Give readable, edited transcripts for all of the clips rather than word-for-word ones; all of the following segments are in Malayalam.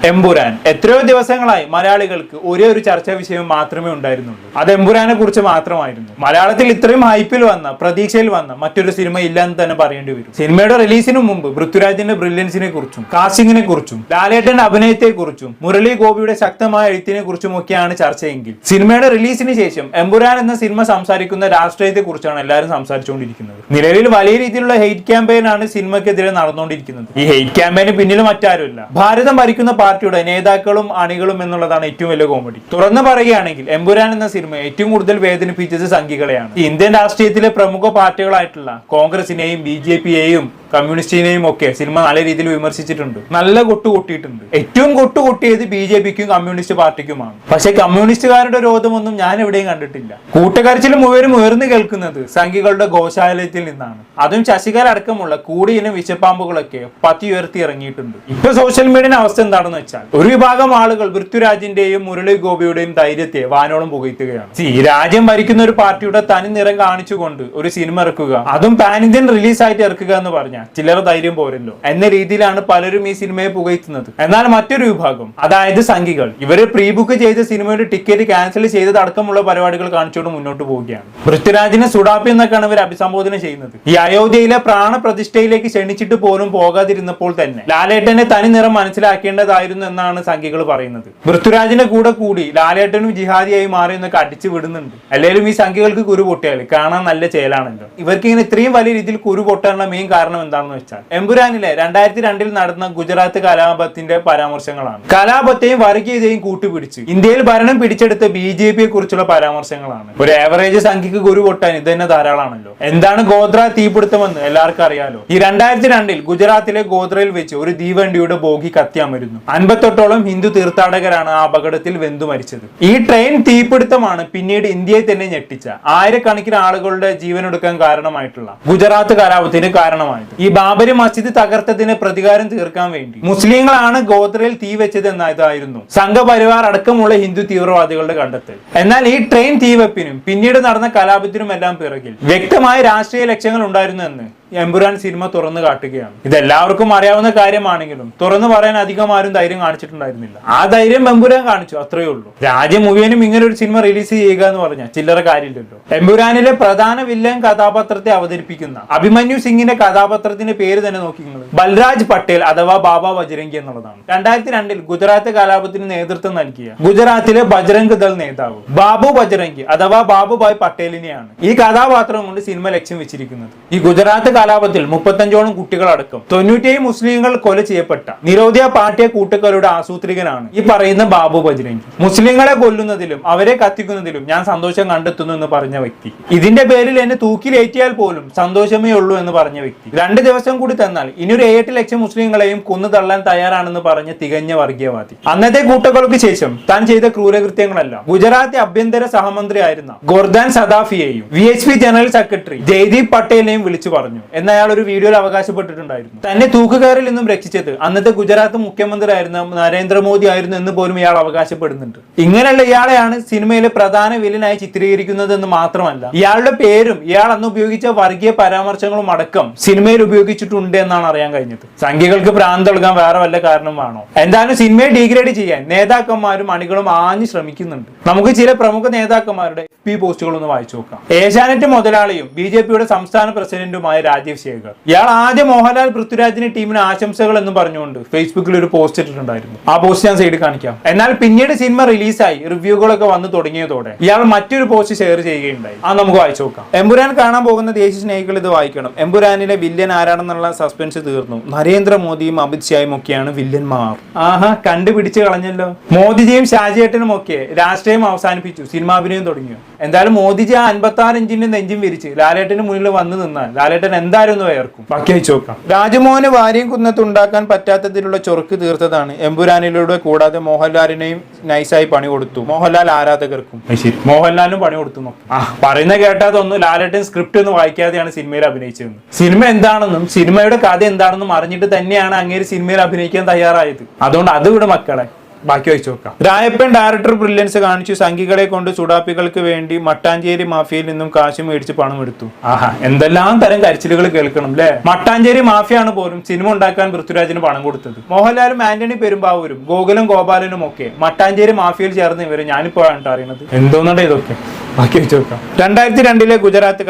എമ്പുരാൻ എത്രയോ ദിവസങ്ങളായി മലയാളികൾക്ക് ഒരേ ഒരു ചർച്ചാ വിഷയം മാത്രമേ ഉണ്ടായിരുന്നുള്ളൂ. അത് എമ്പുരാനെ കുറിച്ച് മാത്രമായിരുന്നു. മലയാളത്തിൽ ഇത്രയും ഹൈപ്പിൽ വന്ന, പ്രതീക്ഷയിൽ വന്ന മറ്റൊരു സിനിമ ഇല്ലാന്ന് തന്നെ പറയേണ്ടി വരും. സിനിമയുടെ റിലീസിന് മുമ്പ് പൃഥ്വിരാജിന്റെ ബ്രില്യൻസിനെ കുറിച്ചും കാസ്റ്റിംഗിനെ കുറിച്ചും ലാലേട്ടന്റെ അഭിനയത്തെ കുറിച്ചും മുരളി ഗോപിയുടെ ശക്തമായ എഴുത്തിനെ കുറിച്ചും ഒക്കെയാണ് ചർച്ചയെങ്കിൽ സിനിമയുടെ റിലീസിന് ശേഷം എമ്പുരാൻ എന്ന സിനിമ സംസാരിക്കുന്ന രാഷ്ട്രീയത്തെ കുറിച്ചാണ് എല്ലാവരും സംസാരിച്ചുകൊണ്ടിരിക്കുന്നത്. നിലവിൽ വലിയ രീതിയിലുള്ള ഹെയ്റ്റ് ക്യാമ്പയിനാണ് സിനിമയ്ക്കെതിരെ നടന്നുകൊണ്ടിരിക്കുന്നത്. ഈ ഹെയ്റ്റ് ക്യാമ്പയിന് പിന്നിൽ മറ്റാരുമില്ല, ഭാരതം ഭരിക്കുന്ന പാർട്ടിയുടെ നേതാക്കളും അണികളും എന്നുള്ളതാണ് ഏറ്റവും വലിയ കോമഡി. തുറന്നു പറയുകയാണെങ്കിൽ എമ്പുരാൻ എന്ന സിനിമ ഏറ്റവും കൂടുതൽ വേദനിപ്പിച്ചത് സംഘികളെയാണ്. ഇന്ത്യൻ രാഷ്ട്രീയത്തിലെ പ്രമുഖ പാർട്ടികളായിട്ടുള്ള കോൺഗ്രസിനെയും BJP-യെയും കമ്മ്യൂണിസ്റ്റിനെയും ഒക്കെ സിനിമ നല്ല രീതിയിൽ വിമർശിച്ചിട്ടുണ്ട്, നല്ല കൊട്ടുകൊട്ടിയിട്ടുണ്ട്. ഏറ്റവും കൊട്ടുകൊട്ടിയത് BJP-ക്കും കമ്മ്യൂണിസ്റ്റ് പാർട്ടിക്കുമാണ്. പക്ഷെ കമ്മ്യൂണിസ്റ്റുകാരുടെ രോധമൊന്നും ഞാൻ എവിടെയും കണ്ടിട്ടില്ല. കൂട്ടുകരച്ചിലും ഉയർന്നു കേൾക്കുന്നത് സംഘികളുടെ ഘോഷാലയത്തിൽ നിന്നാണ്. അതും ശശികല അടക്കമുള്ള കൂടിയിനം വിശപ്പാമ്പുകളൊക്കെ പത്തി ഉയർത്തി ഇറങ്ങിയിട്ടുണ്ട്. ഇപ്പൊ സോഷ്യൽ മീഡിയ അവസ്ഥ എന്താണെന്ന് വെച്ചാൽ ഒരു വിഭാഗം ആളുകൾ പൃഥ്വിരാജിന്റെയും മുരളി ഗോപിയുടെയും ധൈര്യത്തെ വാനോളം പുകഴ്ത്തുകയാണ്. രാജ്യം ഭരിക്കുന്ന ഒരു പാർട്ടിയുടെ തനി നിറം കാണിച്ചുകൊണ്ട് ഒരു സിനിമ ഇറക്കുക, അതും പാൻ ഇന്ത്യൻ റിലീസായിട്ട് ഇറക്കുക എന്ന് പറഞ്ഞാൽ ചില്ലറ ധൈര്യം പോരല്ലോ എന്ന രീതിയിലാണ് പലരും ഈ സിനിമയെ പുകഴ്ത്തുന്നത്. എന്നാൽ മറ്റൊരു വിഭാഗം, അതായത് സംഘികൾ, ഇവര് പ്രീ ബുക്ക് ചെയ്ത സിനിമയുടെ ടിക്കറ്റ് ക്യാൻസൽ ചെയ്തതടക്കമുള്ള പരിപാടികൾ കാണിച്ചുകൊണ്ട് മുന്നോട്ട് പോവുകയാണ്. പൃഥ്വിരാജിനെ സുഡാപ്പി എന്നൊക്കെയാണ് ഇവർ അഭിസംബോധന ചെയ്യുന്നത്. ഈ അയോധ്യയിലെ പ്രാണപ്രതിഷ്ഠയിലേക്ക് ക്ഷണിച്ചിട്ട് പോലും പോകാതിരുന്നപ്പോൾ തന്നെ ലാലേട്ടന്റെ തനി നിറം മനസ്സിലാക്കേണ്ടതായിരുന്നു എന്നാണ് സംഘികൾ പറയുന്നത്. പൃഥ്വിരാജിന്റെ കൂടെ കൂടി ലാലേട്ടനും ജിഹാദിയായി മാറി എന്നൊക്കെ അടിച്ചു വിടുന്നുണ്ട്. അല്ലെങ്കിലും ഈ സംഘികൾക്ക് കുരു പൊട്ടിയാൽ കാണാൻ നല്ല ചേലാണല്ലോ. ഇവർക്ക് ഇങ്ങനെ ഇത്രയും വലിയ രീതിയിൽ കുരു പൊട്ടാനുള്ള മെയിൻ കാരണം എന്താണെന്ന് വെച്ചാൽ എമ്പുരാനിലെ 2002 നടന്ന ഗുജറാത്ത് കലാപത്തിന്റെ പരാമർശങ്ങളാണ്. കലാപത്തെയും വർഗീയതയും കൂട്ടുപിടിച്ച് ഇന്ത്യയിൽ ഭരണം പിടിച്ചെടുത്ത BJP-യെ കുറിച്ചുള്ള പരാമർശങ്ങളാണ്. ഒരു ആവറേജ് സംഖ്യക്ക് കുരു പൊട്ടാൻ ഇത് തന്നെ ധാരാളമാണല്ലോ. എന്താണ് ഗോദ്ര തീപിടുത്തമെന്ന് എല്ലാവർക്കും അറിയാലോ. ഈ 2002 ഗുജറാത്തിലെ ഗോദ്രയിൽ വെച്ച് ഒരു തീവണ്ടിയുടെ ബോഗി കത്തിയമരുന്നു. 58ഓളം ഹിന്ദു തീർത്ഥാടകരാണ് ആ അപകടത്തിൽ വെന്തു മരിച്ചത്. ഈ ട്രെയിൻ തീപിടുത്തമാണ് പിന്നീട് ഇന്ത്യയെ തന്നെ ഞെട്ടിച്ച, ആയിരക്കണക്കിന് ആളുകളുടെ ജീവനെടുക്കാൻ കാരണമായിട്ടുള്ള ഗുജറാത്ത് കലാപത്തിന് കാരണമായത്. ഈ ബാബരി മസ്ജിദ് തകർത്തതിന് പ്രതികാരം തീർക്കാൻ വേണ്ടി മുസ്ലിങ്ങളാണ് ഗോദ്രയിൽ തീ വെച്ചത് എന്നതായിരുന്നു സംഘപരിവാർ അടക്കമുള്ള ഹിന്ദു തീവ്രവാദികളുടെ കണ്ടെത്തൽ. എന്നാൽ ഈ ട്രെയിൻ തീവെപ്പിനും പിന്നീട് നടന്ന കലാപത്തിനും എല്ലാം പിറകിൽ വ്യക്തമായ രാഷ്ട്രീയ ലക്ഷ്യങ്ങൾ ഉണ്ടായിരുന്നു എന്ന് എമ്പുരാൻ സിനിമ തുറന്നു കാട്ടുകയാണ്. ഇതെല്ലാവർക്കും അറിയാവുന്ന കാര്യമാണെങ്കിലും തുറന്നു പറയാൻ അധികം ആരും ധൈര്യം കാണിച്ചിട്ടുണ്ടായിരുന്നില്ല. ആ ധൈര്യം എമ്പുരാൻ കാണിച്ചു, അത്രയേ ഉള്ളൂ. രാജ്യം മുഴുവനും ഇങ്ങനെ ഒരു സിനിമ റിലീസ് ചെയ്യുക എന്ന് പറഞ്ഞാൽ ചില്ലറ കാര്യമില്ലല്ലോ. എമ്പുരാനിലെ പ്രധാന വില്ലൻ കഥാപാത്രത്തെ അവതരിപ്പിക്കുന്ന അഭിമന്യു സിംഗിന്റെ കഥാപാത്രത്തിന്റെ പേര് തന്നെ നോക്കി നിങ്ങൾ, ബൽരാജ് പട്ടേൽ അഥവാ ബാബ ബജരംഗി എന്നുള്ളതാണ്. 2002 ഗുജറാത്ത് കലാപത്തിന് നേതൃത്വം നൽകിയ ഗുജറാത്തിലെ ബജരംഗ് ദൾ നേതാവ് ബാബു ബജരംഗി അഥവാ ബാബുഭായ് പട്ടേലിനെയാണ് ഈ കഥാപാത്രം കൊണ്ട് സിനിമ ലക്ഷ്യം വെച്ചിരിക്കുന്നത്. ഈ ഗുജറാത്ത് കലാപത്തിൽ 35ഓളം കുട്ടികളടക്കം 97 മുസ്ലിങ്ങൾ കൊല ചെയ്യപ്പെട്ട നിരോധിയ പാർട്ടിയെ കൂട്ടുകാരുടെ ആസൂത്രികനാണ് ഈ പറയുന്ന ബാബു ബജരംഗി. മുസ്ലിങ്ങളെ കൊല്ലുന്നതിലും അവരെ കത്തിക്കുന്നതിലും ഞാൻ സന്തോഷം കണ്ടെത്തുന്നു എന്ന് പറഞ്ഞ വ്യക്തി, ഇതിന്റെ പേരിൽ എന്നെ തൂക്കിലേറ്റിയാൽ പോലും സന്തോഷമേ ഉള്ളൂ എന്ന് പറഞ്ഞ വ്യക്തി, 2 ദിവസം കൂടി തന്നാൽ ഇനിയൊരു 7 ലക്ഷം മുസ്ലിങ്ങളെയും കൊന്നു തള്ളാൻ തയ്യാറാണെന്ന് പറഞ്ഞ തികഞ്ഞ വർഗീയവാദി. അന്നത്തെ കൂട്ടക്കൊലയ്ക്ക് ശേഷം താൻ ചെയ്ത ക്രൂരകൃത്യങ്ങളെല്ലാം ഗുജറാത്ത് ആഭ്യന്തര സഹമന്ത്രി ആയിരുന്ന ഗോർദാൻ സദാഫിയെയും VHP ജനറൽ സെക്രട്ടറി ജയ്ദീപ് പട്ടേലിനെയും വിളിച്ചു പറഞ്ഞു എന്ന് അയാൾ ഒരു വീഡിയോയിൽ അവകാശപ്പെട്ടിട്ടുണ്ടായിരുന്നു. തന്നെ തൂക്കുകാരിൽ നിന്നും രക്ഷിച്ചത് അന്നത്തെ ഗുജറാത്ത് മുഖ്യമന്ത്രി ആയിരുന്ന നരേന്ദ്രമോദി ആയിരുന്നു എന്ന് പോലും ഇയാൾ അവകാശപ്പെടുന്നുണ്ട്. ഇങ്ങനെയുള്ള ഇയാളെയാണ് സിനിമയിലെ പ്രധാന വില്ലനായി ചിത്രീകരിക്കുന്നത് എന്ന് മാത്രമല്ല, ഇയാളുടെ പേരും ഇയാൾ അന്ന് ഉപയോഗിച്ച വർഗീയ പരാമർശങ്ങളും അടക്കം സിനിമയിൽ ഉപയോഗിച്ചിട്ടുണ്ട് എന്നാണ് അറിയാൻ കഴിഞ്ഞത്. സംഖ്യകൾക്ക് ഭ്രാന്തളകാൻ വേറെ വല്ല കാരണമാണോ? എന്തായാലും സിനിമയെ ഡീഗ്രേഡ് ചെയ്യാൻ നേതാക്കന്മാരും അണികളും ആഞ്ഞു ശ്രമിക്കുന്നുണ്ട്. നമുക്ക് ചില പ്രമുഖ നേതാക്കന്മാരുടെ FB പോസ്റ്റുകൾ ഒന്ന് വായിച്ചു നോക്കാം. ഏഷ്യാനെറ്റ് മുതലാളിയും BJP-യുടെ സംസ്ഥാന പ്രസിഡന്റുമായ രാജീവ് ശേഖർ, ഇയാൾ ആദ്യം മോഹൻലാൽ പൃഥ്വിരാജിന്റെ ടീമിന് ആശംസകൾ എന്ന് പറഞ്ഞുകൊണ്ട് ഫേസ്ബുക്കിൽ ഒരു പോസ്റ്റ് ഇട്ടിട്ടുണ്ടായിരുന്നു. ആ പോസ്റ്റ് ഞാൻ സൈഡിൽ കാണിക്കാം. എന്നാൽ പിന്നീട് സിനിമ റിലീസായി റിവ്യൂകളൊക്കെ വന്നു തുടങ്ങിയതോടെ ഇയാൾ മറ്റൊരു പോസ്റ്റ് ഷെയർ ചെയ്യുകയുണ്ടായി. അത് നമുക്ക് വായിച്ചു നോക്കാം. എമ്പുരാൻ കാണാൻ പോകുന്ന ദേശീയ സ്നേഹികൾ ഇത് വായിക്കണം. എമ്പുരാനിലെ വില്ലൻ ആരാണെന്നുള്ള സസ്പെൻസ് തീർന്നു. നരേന്ദ്രമോദിയും അമിത്ഷായും ഒക്കെയാണ് വില്ലന്മാർ. ആഹാ, കണ്ടുപിടിച്ച് കളഞ്ഞല്ലോ. മോദിജിയും ഷാജിയേട്ടനും ഒക്കെ രാഷ്ട്രീയം അവസാനിപ്പിച്ചു, സിനിമാഭിനയം തുടങ്ങിയോ? എന്തായാലും മോദിജി ആ 56 ഇഞ്ചിന്റെ നെഞ്ചും വിരിച്ച് ലാലേട്ടന് മുന്നിൽ വന്നു നിന്നാൽ ലാലേട്ടൻ എന്തായാലും ഒന്ന് വയർക്കും. ബാക്കി വെച്ച് നോക്കാം. രാജമോഹന് വാരിയും കുന്നത്ത് ഉണ്ടാക്കാൻ പറ്റാത്തതിലുള്ള ചൊറുക്ക് തീർത്തതാണ് എമ്പുരാനിലൂടെ. കൂടാതെ മോഹൻലാലിനെയും നൈസായി പണി കൊടുത്തു, മോഹൻലാൽ ആരാധകർക്കും. ശരി, മോഹൻലാലിനും പണി കൊടുത്തു നോക്കും. പറയുന്ന കേട്ടാതൊന്നും ലാലേട്ടൻ സ്ക്രിപ്റ്റ് ഒന്നും വായിക്കാതെയാണ് സിനിമയിൽ അഭിനയിച്ചത്. സിനിമ എന്താണെന്നും സിനിമയുടെ കഥ എന്താണെന്നും അറിഞ്ഞിട്ട് തന്നെയാണ് അങ്ങേര് സിനിമയിൽ അഭിനയിക്കാൻ തയ്യാറായത്. അതുകൊണ്ട് അത് ഇവിടെ മക്കളെ ബാക്കി വായിച്ചു നോക്കാം. രായപ്പൻ ഡയറക്ടർ ബ്രില്യൻസ് കാണിച്ചു. സംഘികളെ കൊണ്ട് സുഡാപ്പികൾക്ക് വേണ്ടി മട്ടാഞ്ചേരി മാഫിയയിൽ നിന്നും കാശ് മേടിച്ച് പണം എടുത്തു. ആഹാ, എന്തെല്ലാം തരം കരച്ചിലുകൾ കേൾക്കണം അല്ലെ. മട്ടാഞ്ചേരി മാഫിയാണ് പോലും സിനിമ ഉണ്ടാക്കാൻ പൃഥ്വിരാജിന് പണം കൊടുത്തത്. മോഹൻലാലും ആന്റണി പെരുമ്പാവൂരും ഗോകുലം ഗോപാലനും ഒക്കെ മട്ടാഞ്ചേരി മാഫിയയിൽ ചേർന്ന് ഇവര് ഞാനിപ്പോഴാണ് അറിയുന്നത്. എന്തോന്നുണ്ട് ഇതൊക്കെ. ബാക്കി വെച്ച് നോക്കാം. 2002 ഗുജറാത്ത്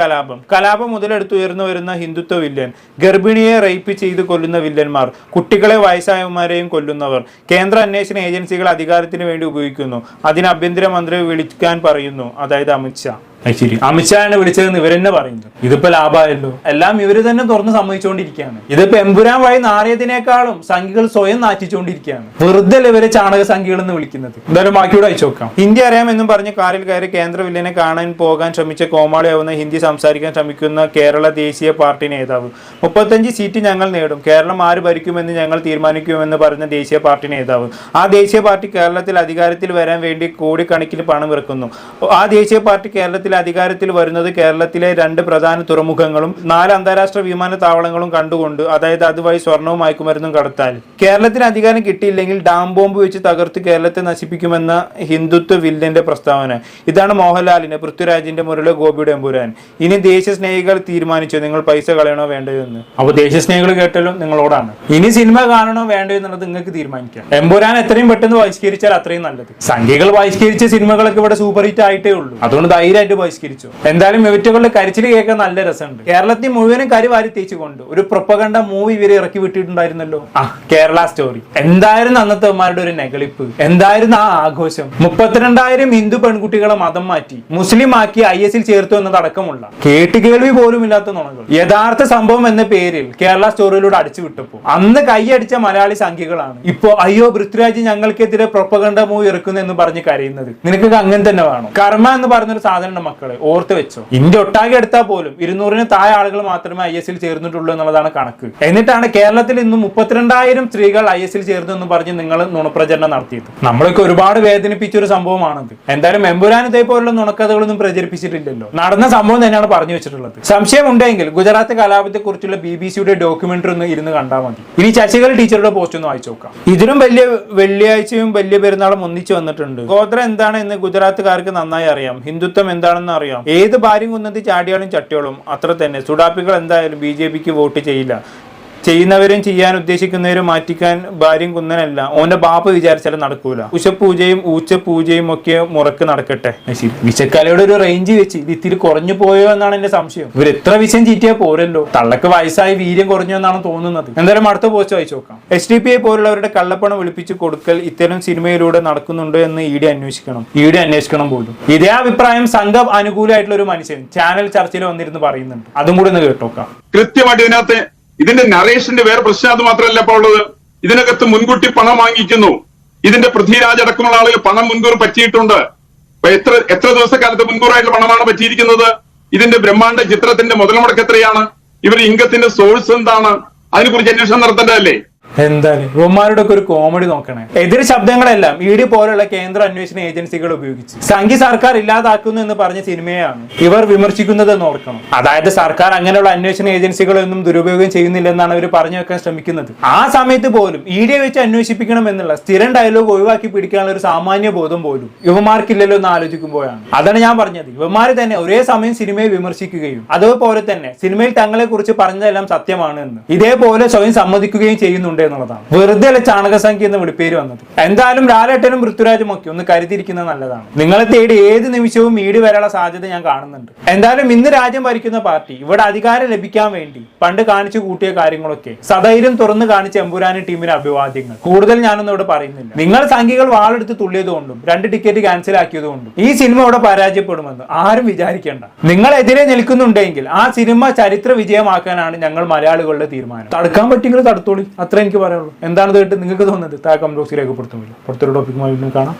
കലാപം മുതലെടുത്ത് ഉയർന്നു വരുന്ന ഹിന്ദുത്വ വില്ലൻ, ഗർഭിണിയെ റേപ്പ് ചെയ്ത് കൊല്ലുന്ന വില്ലന്മാർ, കുട്ടികളെ വയസ്സായവന്മാരെയും കൊല്ലുന്നവർ, കേന്ദ്ര അന്വേഷണ ഏജൻസികൾ അധികാരത്തിന് വേണ്ടി ഉപയോഗിക്കുന്നു. അതിന് ആഭ്യന്തരമന്ത്രിയെ വിളിക്കാൻ പറയുന്നു, അതായത് അമിത്ഷാ. ശരി, അമിത്ഷാണ് വിളിച്ചതെന്ന് ഇവരെന്നെ പറയുന്നു. ഇതിപ്പോ ലാഭമായല്ലോ. എല്ലാം ഇവര് തന്നെ തുറന്ന് സമ്മതിച്ചുകൊണ്ടിരിക്കുകയാണ്. ഇതിപ്പോ എമ്പുരാൻ വഴി നാറിയതിനേക്കാളും സംഘികൾ സ്വയം നാറ്റിച്ചുകൊണ്ടിരിക്കുകയാണ്. വെറുതെ ഇവരെ ചാണക സംഘികൾ എന്ന് വിളിക്കുന്നത്. എന്തായാലും ബാക്കിയോട് അയച്ചു നോക്കാം. ഹിന്ദി അറിയാമെന്നും പറഞ്ഞ് കാറിൽ കയറി കേന്ദ്ര വില്ലനെ കാണാൻ പോകാൻ ശ്രമിച്ച കോമാളിയാവുന്ന ഹിന്ദി സംസാരിക്കാൻ ശ്രമിക്കുന്ന കേരള ദേശീയ പാർട്ടി നേതാവ്. 35 സീറ്റ് ഞങ്ങൾ നേടും, കേരളം ആര് ഭരിക്കുമെന്ന് ഞങ്ങൾ തീരുമാനിക്കുമെന്ന് പറഞ്ഞ ദേശീയ പാർട്ടി നേതാവ്. ആ ദേശീയ പാർട്ടി കേരളത്തിൽ അധികാരത്തിൽ വരാൻ വേണ്ടി കോടിക്കണക്കിന് പണം ഇറക്കുന്നു. ആ ദേശീയ പാർട്ടി കേരളത്തിൽ അധികാരത്തിൽ വരുന്നത് കേരളത്തിലെ 2 പ്രധാന തുറമുഖങ്ങളും 4 അന്താരാഷ്ട്ര വിമാനത്താവളങ്ങളും കണ്ടുകൊണ്ട്, അതായത് അതുവഴി സ്വർണവും മയക്കുമരുന്നും കടത്താൻ. കേരളത്തിന് അധികാരം കിട്ടിയില്ലെങ്കിൽ ഡാം ബോംബ് വെച്ച് തകർത്ത് കേരളത്തെ നശിപ്പിക്കുമെന്ന ഹിന്ദുത്വ വില്ലന്റെ പ്രസ്താവന. ഇതാണ് മോഹൻലാലിന് പൃഥ്വിരാജിന്റെ മുരളി ഗോപിയുടെ എമ്പുരാൻ. ഇനി ദേശസ്നേഹികൾ തീരുമാനിച്ചു നിങ്ങൾ പൈസ കളയണോ വേണ്ടോ എന്ന്. അപ്പൊ ദേശസ്നേഹികൾ കേട്ടല്ലോ നിങ്ങളോടാണ്. ഇനി സിനിമ കാണണോ വേണ്ടോ എന്നുള്ളത് നിങ്ങൾക്ക് തീരുമാനിക്കാം. എമ്പുരാൻ എത്രയും പെട്ടെന്ന് ബഹിഷ്കരിച്ചാൽ അത്രയും നല്ലത്. സംഘികൾ ബഹിഷ്കരിച്ച സിനിമകളൊക്കെ ഇവിടെ സൂപ്പർ ഹിറ്റ് ആയിട്ടേ ഉള്ളൂ. അതുകൊണ്ട് ധൈര്യമായിട്ട് ബഹിഷ്കരിച്ചു. എന്തായാലും ഇവറ്റുകളുടെ കരച്ചിൽ കേൾക്കാൻ നല്ല രസമുണ്ട്. കേരളത്തിൽ മുഴുവനും കരി വാരി തേച്ചുകൊണ്ട് ഒരു പ്രൊപ്പഗണ്ട മൂവി ഇവരെ ഇറക്കി വിട്ടിട്ടുണ്ടായിരുന്നല്ലോ, കേരള സ്റ്റോറി. എന്തായിരുന്നു അന്നത്തെ അവന്മാരുടെ ഒരു നെഗളിപ്പ്, എന്തായിരുന്നു ആ ആഘോഷം. 32,000 ഹിന്ദു പെൺകുട്ടികളെ മതം മാറ്റി മുസ്ലിം ആക്കി IS ചേർത്തു എന്നതടക്കമുള്ള കേട്ടുകേൾവി പോലും ഇല്ലാത്ത നുണകൾ യഥാർത്ഥ സംഭവം എന്ന പേരിൽ കേരള സ്റ്റോറിയിലൂടെ അടിച്ചു വിട്ടപ്പോ അന്ന് കൈയടിച്ച മലയാളി സംഘികളാണ് ഇപ്പോ അയ്യോ പൃഥ്വിരാജ് ഞങ്ങൾക്കെതിരെ പ്രൊപ്പഗണ്ട മൂവി ഇറക്കുന്നു എന്ന് പറഞ്ഞ് കരയുന്നത്. നിനക്ക് അങ്ങനെ തന്നെ വേണം. കർമ്മ എന്ന് പറഞ്ഞൊരു സാധനം മക്കളെ ഓർത്ത് വെച്ചോ. ഇന്ത്യ ഒട്ടാകെ എടുത്താൽ പോലും 200-ന് താഴെ ആളുകൾ മാത്രമേ IS ചേർന്നിട്ടുള്ളൂ എന്നുള്ളതാണ് കണക്ക്. എന്നിട്ടാണ് കേരളത്തിൽ ഇന്ന് 32,000 സ്ത്രീകൾ IS ചേർന്നു എന്ന് പറഞ്ഞ് നിങ്ങൾ നുണപ്രചരണം നടത്തിയത്. നമ്മളൊക്കെ ഒരുപാട് വേദനിപ്പിച്ച ഒരു സംഭവമാണത്. എന്തായാലും എമ്പുരാൻ ഇതേപോലുള്ള നുണക്കഥകളൊന്നും പ്രചരിപ്പിച്ചിട്ടില്ലല്ലോ. നടന്ന സംഭവം തന്നെയാണ് പറഞ്ഞു വെച്ചിട്ടുള്ളത്. സംശയം ഉണ്ടെങ്കിൽ ഗുജറാത്ത് കലാപത്തെ കുറിച്ചുള്ള BBC-യുടെ ഡോക്യുമെന്ററി ഒന്ന് ഇരുന്ന് കണ്ടാൽ മതി. ഇനി ശശികല ടീച്ചറുടെ പോസ്റ്റ് ഒന്ന് വായിച്ചു നോക്കാം. ഇതിനും വലിയ വെള്ളിയാഴ്ചയും വലിയ പെരുന്നാളും ഒന്നിച്ചു വന്നിട്ടുണ്ട്. ഗോത്ര എന്താണ് എന്ന് ഗുജറാത്തുകാർക്ക് നന്നായി അറിയാം. ഹിന്ദുത്വം എന്താണെന്ന് അറിയാം. ഏത് ഭാര്യം കുന്നത്തി ചാടിയാലും ചട്ടിയോളും അത്ര തന്നെ. സുഡാപ്പികൾ എന്തായാലും BJPക്ക് വോട്ട് ചെയ്യില്ല. ചെയ്യുന്നവരും ചെയ്യാൻ ഉദ്ദേശിക്കുന്നവരും മാറ്റിക്കാൻ ഭാര്യം കുന്നനല്ല. ഓന്റെ ബാപ്പ വിചാരിച്ചാലും നടക്കൂല. ഉഷപൂജയും ഊച്ചപൂജയും ഒക്കെ മുറക്ക് നടക്കട്ടെ. വിഷക്കലയുടെ ഒരു റേഞ്ച് വെച്ച് ഇത് ഇത്തിരി കുറഞ്ഞു പോയോ എന്നാണ് എന്റെ സംശയം. ഇവർ എത്ര വിഷം ചീറ്റിയാ പോരല്ലോ. തള്ളക്ക് വയസ്സായി വീര്യം കുറഞ്ഞു എന്നാണ് തോന്നുന്നത്. എന്തായാലും അടുത്ത പോസ്റ്റ് വായിച്ചു നോക്കാം. HDPI പോലുള്ളവരുടെ കള്ളപ്പണം വിളിപ്പിച്ച് കൊടുക്കൽ ഇത്തരം സിനിമയിലൂടെ നടക്കുന്നുണ്ടോ എന്ന് ED അന്വേഷിക്കണം പോലും. ഇതേ അഭിപ്രായം സംഘം അനുകൂലമായിട്ടുള്ള ഒരു മനുഷ്യൻ ചാനൽ ചർച്ചയിൽ വന്നിരുന്ന് പറയുന്നുണ്ട്. അതും കൂടി ഒന്ന് കേട്ടോക്കാം. കൃത്യമായിട്ട് ഇതിന്റെ നറേഷന്റെ വേറെ പ്രശ്നം അത് മാത്രമല്ല ഇപ്പോൾ ഉള്ളത്. ഇതിനകത്ത് മുൻകൂട്ടി പണം വാങ്ങിക്കുന്നു. ഇതിന്റെ പൃഥ്വിരാജ് അടക്കമുള്ള ആളുകൾ പണം മുൻകൂർ പറ്റിയിട്ടുണ്ട്. എത്ര ദിവസക്കാലത്ത് മുൻകൂറായിട്ടുള്ള പണമാണ് പറ്റിയിരിക്കുന്നത്. ഇതിന്റെ ബ്രഹ്മാണ്ഡ ചിത്രത്തിന്റെ മുതൽ മുടക്ക് എത്രയാണ്? ഇവർ ഇൻകത്തിന്റെ സോഴ്സ് എന്താണ്? അതിനെക്കുറിച്ച് അന്വേഷണം നടത്തേണ്ടതല്ലേ? എന്താണ് ഇവന്മാരുടെ ഒക്കെ ഒരു കോമഡി നോക്കണേ. എതിർ ശബ്ദങ്ങളെല്ലാം ED പോലുള്ള കേന്ദ്ര അന്വേഷണ ഏജൻസികൾ ഉപയോഗിച്ച് സംഘി സർക്കാർ ഇല്ലാതാക്കുന്നു എന്ന് പറഞ്ഞ സിനിമയാണ് ഇവർ വിമർശിക്കുന്നത് എന്ന് ഓർക്കണം. അതായത് സർക്കാർ അങ്ങനെയുള്ള അന്വേഷണ ഏജൻസികളൊന്നും ദുരുപയോഗം ചെയ്യുന്നില്ലെന്നാണ് അവർ പറഞ്ഞു വെക്കാൻ ശ്രമിക്കുന്നത്. ആ സമയത്ത് പോലും ED വെച്ച് അന്വേഷിപ്പിക്കണം എന്നുള്ള സ്ഥിരം ഡയലോഗ് ഒഴിവാക്കി പിടിക്കാനുള്ള ഒരു സാമാന്യ ബോധം പോലും ഇവന്മാർക്കില്ലല്ലോ എന്ന് ആലോചിക്കുമ്പോഴാണ്. അതാണ് ഞാൻ പറഞ്ഞത്. ഇവന്മാർ തന്നെ ഒരേ സമയം സിനിമയെ വിമർശിക്കുകയും അതേപോലെ തന്നെ സിനിമയിൽ തങ്ങളെ കുറിച്ച് പറഞ്ഞതെല്ലാം സത്യമാണ് എന്ന് ഇതേപോലെ സ്വയം സമ്മതിക്കുകയും ചെയ്യുന്നുണ്ട് എന്നുള്ളതാണ്. വെറുതെ അല്ല ചാണകസംഖ്യ എന്ന് വിളിപ്പേര് വന്നത്. എന്തായാലും ലാലേട്ടനും പൃഥ്വിരാജും ഒക്കെ ഒന്ന് കരുതിയിരിക്കുന്നത് നല്ലതാണ്. നിങ്ങളെ തേടി ഏത് നിമിഷവും ED വരാനുള്ള സാധ്യത ഞാൻ കാണുന്നുണ്ട്. എന്തായാലും ഇന്ന് രാജ്യം ഭരിക്കുന്ന പാർട്ടി ഇവിടെ അധികാരം ലഭിക്കാൻ വേണ്ടി പണ്ട് കാണിച്ചു കൂട്ടിയ കാര്യങ്ങളൊക്കെ സധൈര്യം തുറന്നു കാണിച്ച എമ്പുരാന് ടീമിന് അഭിവാദ്യങ്ങൾ. കൂടുതൽ ഞാനൊന്നും ഇവിടെ പറയുന്നില്ല. നിങ്ങൾ സംഘികൾ വാളെടുത്ത് തുള്ളിയതുകൊണ്ടും 2 ടിക്കറ്റ് ക്യാൻസൽ ആക്കിയതുകൊണ്ടും ഈ സിനിമ ഇവിടെ പരാജയപ്പെടുമെന്ന് ആരും വിചാരിക്കേണ്ട. നിങ്ങളെതിരെ നിൽക്കുന്നുണ്ടെങ്കിൽ ആ സിനിമ ചരിത്ര വിജയമാക്കാനാണ് ഞങ്ങൾ മലയാളികളുടെ തീരുമാനം. തടുക്കാൻ പറ്റിയെങ്കിൽ തടുത്തോളി. അത്ര എനിക്ക് പറയാനുള്ളൂ. എന്താണ് കേട്ട് നിങ്ങൾക്ക് തോന്നുന്നത്? താഴെ കമന്റ് ബോക്സിൽ രേഖപ്പെടുത്തുന്നില്ല. പുറത്തൊരു ടോപ്പിക്കുമായി വീണ്ടും കാണാം.